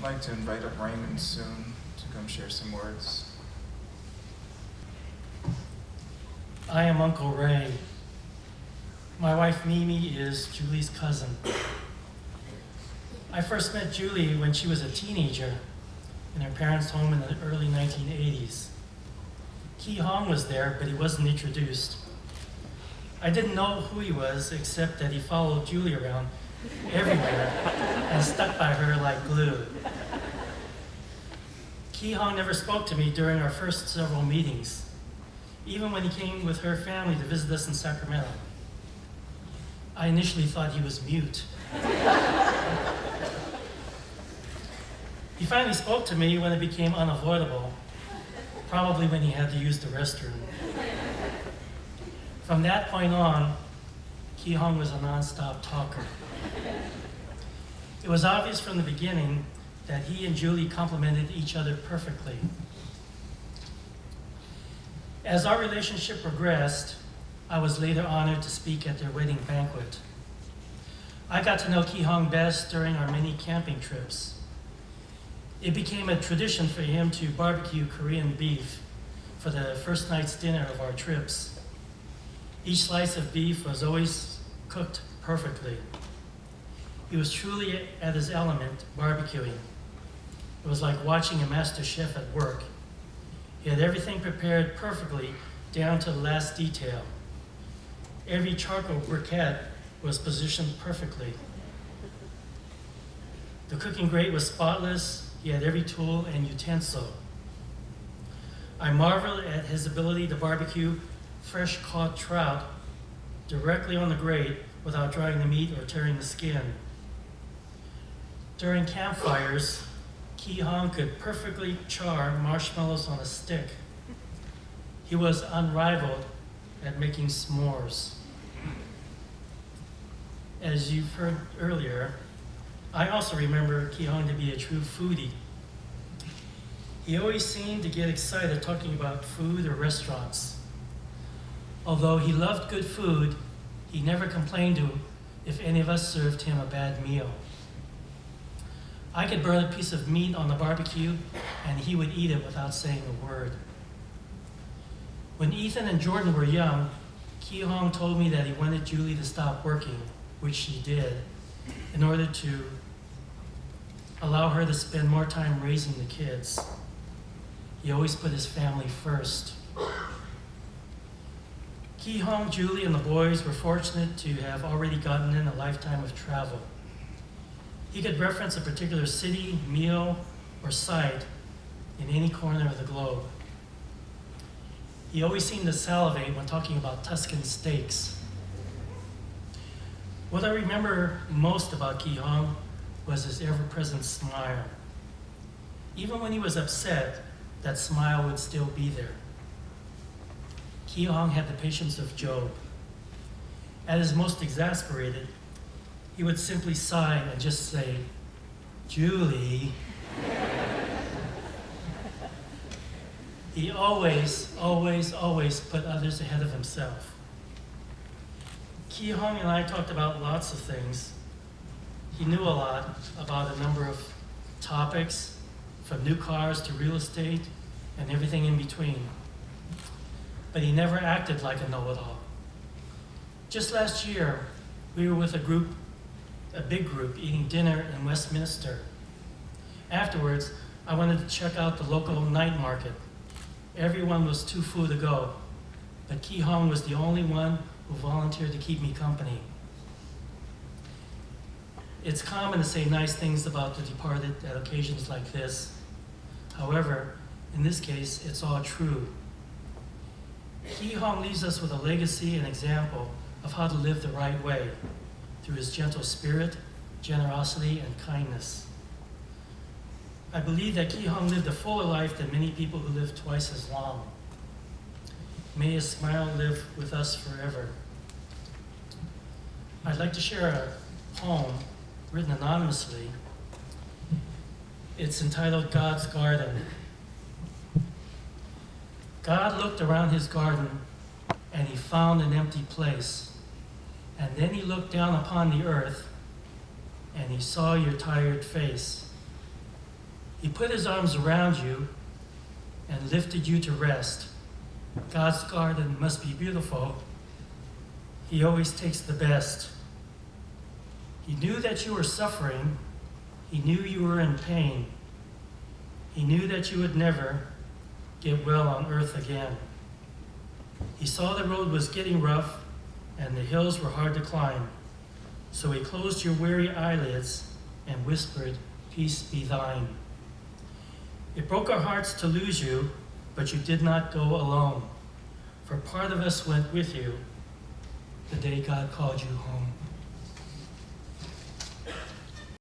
I'd like to invite up Raymond soon to come share some words. I am Uncle Ray. My wife Mimi is Julie's cousin. I first met Julie when she was a teenager in her parents' home in the early 1980s. Ki Hong was there, but he wasn't introduced. I didn't know who he was, except that he followed Julie around everywhere and stuck by her like glue. Ki Hong never spoke to me during our first several meetings, even when he came with her family to visit us in Sacramento. I initially thought he was mute. He finally spoke to me when it became unavoidable, probably when he had to use the restroom. From that point on, Ki Hong was a nonstop talker. It was obvious from the beginning that he and Julie complemented each other perfectly. As our relationship progressed, I was later honored to speak at their wedding banquet. I got to know Ki Hong best during our many camping trips. It became a tradition for him to barbecue Korean beef for the first night's dinner of our trips. Each slice of beef was always cooked perfectly. He was truly at his element barbecuing. It was like watching a master chef at work. He had everything prepared perfectly down to the last detail. Every charcoal briquette was positioned perfectly. The cooking grate was spotless. He had every tool and utensil. I marveled at his ability to barbecue fresh caught trout directly on the grate without drying the meat or tearing the skin. During campfires, Ki Hong could perfectly char marshmallows on a stick. He was unrivaled at making s'mores. As you've heard earlier, I also remember Ki Hong to be a true foodie. He always seemed to get excited talking about food or restaurants. Although he loved good food, he never complained if any of us served him a bad meal. I could burn a piece of meat on the barbecue, and he would eat it without saying a word. When Ethan and Jordan were young, Ki Hong told me that he wanted Julie to stop working, which she did, in order to allow her to spend more time raising the kids. He always put his family first. Ki Hong, Julie, and the boys were fortunate to have already gotten in a lifetime of travel. He could reference a particular city, meal, or site in any corner of the globe. He always seemed to salivate when talking about Tuscan steaks. What I remember most about Ki Hong was his ever-present smile. Even when he was upset, that smile would still be there. Ki Hong had the patience of Job. At his most exasperated, he would simply sigh and just say, "Julie." He always, always, always put others ahead of himself. Ki Hong and I talked about lots of things. He knew a lot about a number of topics, from new cars to real estate and everything in between. But he never acted like a know-it-all. Just last year, we were with a big group, eating dinner in Westminster. Afterwards, I wanted to check out the local night market. Everyone was too full to go, but Ki Hong was the only one who volunteered to keep me company. It's common to say nice things about the departed at occasions like this. However, in this case, it's all true. Ki Hong leaves us with a legacy and example of how to live the right way through his gentle spirit, generosity, and kindness. I believe that Ki Hong lived a fuller life than many people who live twice as long. May his smile live with us forever. I'd like to share a poem written anonymously. It's entitled God's Garden. God looked around his garden, and he found an empty place. And then he looked down upon the earth, and he saw your tired face. He put his arms around you and lifted you to rest. God's garden must be beautiful. He always takes the best. He knew that you were suffering. He knew you were in pain. He knew that you would never get well on earth again. He saw the road was getting rough and the hills were hard to climb. So he closed your weary eyelids and whispered, "Peace be thine." It broke our hearts to lose you, but you did not go alone. For part of us went with you the day God called you home.